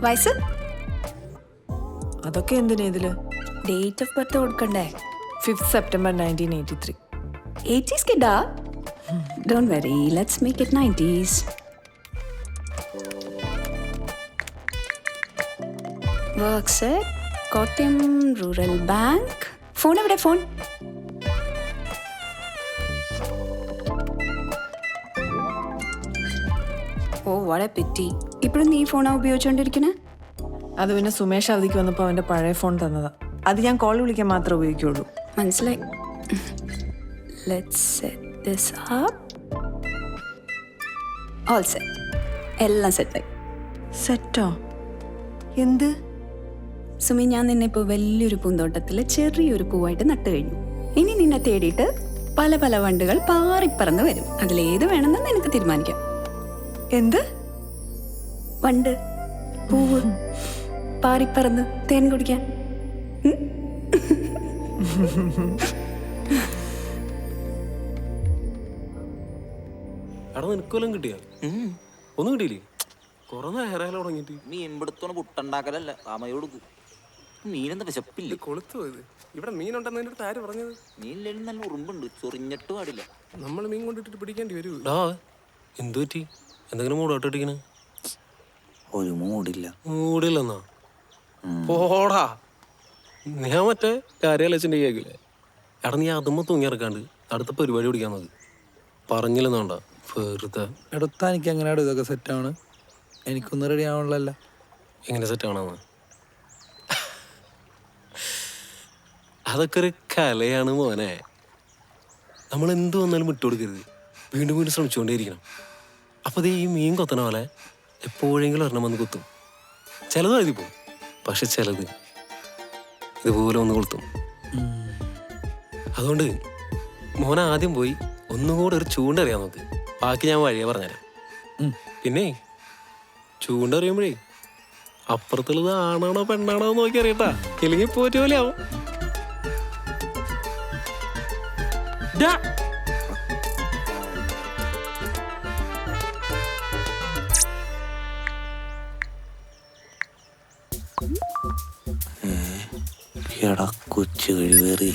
വയസ്സ്? അതൊക്കെ എന്തിനാ ഇതില്? ഡേറ്റ് ഓഫ് ബർത്ത് കൊടുക്കണ്ടേ? 5th September 1983. 80s കിഡാ? Don't worry, let's make it 90s. Works at Kottayam Rural Bank. Phone എവിടെ? ഫോൺ ഓ വളരെ പറ്റി. ഇപ്പോഴും നീ ഫോണാ ഉപയോഗിച്ചോണ്ടിരിക്കണേ? അത് പിന്നെ സുമേഷ് അവധിക്ക് വന്നപ്പോൾ അവന്റെ പഴയ ഫോൺ തന്നതാ. അത് ഞാൻ കോൾ വിളിക്കാൻ മാത്രമേ ഉപയോഗിക്കുള്ളൂ. മനസ്സിലായി. Let's set this up. All set. എല്ലാം സെറ്റായി. സെറ്റോ? എന്ത്? സുമി, ഞാൻ നിന്നെ ഇപ്പോൾ വലിയൊരു പൂന്തോട്ടത്തിൽ ചെറിയൊരു പൂവായിട്ട് നട്ടു കഴിഞ്ഞു. ഇനി നിന്നെ തേടിയിട്ട് പല പല വണ്ടുകൾ പാറിപ്പറന്ന് വരും. അതിലേത് വേണമെന്ന് നിനക്ക് തീരുമാനിക്കാം. എന്ത് വണ്ട്, പൂവ്, പാറിപ്പറന്ന് തേൻ കുടിക്കാൻ. എടാ നിനക്കൊല്ലം കിട്ടിയ ഒന്നും കിട്ടിയില്ലേ? കൊറേ നേരം തുടങ്ങിട്ട്. നീ എമ്പടുത്തോണ പുട്ടുണ്ടാക്കലല്ല താമയോ കൊടുക്കും. മീനെന്താ വിശപ്പില്ലേ? കൊളുത്തു പോയത്. ഇവിടെ മീനുണ്ടെന്ന് എൻ്റെ അടുത്ത് ആര് പറഞ്ഞത്? മീനിലും നല്ല ഉറുമ്പുണ്ട്, ചൊറിഞ്ഞിട്ട് പാടില്ല. നമ്മൾ മീൻ കൊണ്ടിട്ടിട്ട് പിടിക്കേണ്ടി വരൂ. എന്തു പറ്റി? എന്തെങ്കിലും മൂടോട്ടിട്ടിങ്ങനെ? ഒരു മൂടില്ല. മൂടില്ലെന്നാ? പോടാ, ഞാൻ മറ്റേ കാര്യാലച്ചൻ്റെ കേൾക്കില്ലേ? എടാ നീ അതുമ്മ തൂങ്ങിയിറക്കാണ്ട് അടുത്ത പരിപാടി പിടിക്കാൻ നോക്ക്. പറഞ്ഞില്ലെന്നോണ്ടാ വെറുതെ. എടുത്താ എനിക്ക് എങ്ങനെയാണോ ഇതൊക്കെ സെറ്റാണ്? എനിക്കൊന്നും റെഡി ആവണല്ലോ. എങ്ങനെ സെറ്റാണെന്ന്? അതൊക്കെ ഒരു കലയാണ് മോനെ. നമ്മൾ എന്ത് വന്നാലും വിട്ടുകൊടുക്കരുത്. വീണ്ടും വീണ്ടും ശ്രമിച്ചുകൊണ്ടേയിരിക്കണം. അപ്പോൾ ഈ മീൻ കൊത്തണ പോലെ എപ്പോഴെങ്കിലും ഒരെണ്ണം വന്ന് കുത്തും. ചിലത് എഴുതി പോകും, പക്ഷെ ചിലത് ഇതുപോലെ വന്ന് കൊളുത്തും. അതുകൊണ്ട് മോനെ ആദ്യം പോയി ഒന്നുകൂടെ ഒരു ചൂണ്ടറിയാൻ നോക്ക്. ബാക്കി ഞാൻ വഴിയെ പറഞ്ഞുതരാം. പിന്നെ ചൂണ്ടറിയുമ്പോഴേ അപ്പുറത്തുള്ളത് ആണാണോ പെണ്ണാണോ എന്ന് നോക്കി അറിയട്ടാ. ഇല്ലെങ്കിൽ പോറ്റ പോലെ ആവും. കൊച്ചു കഴിവേറി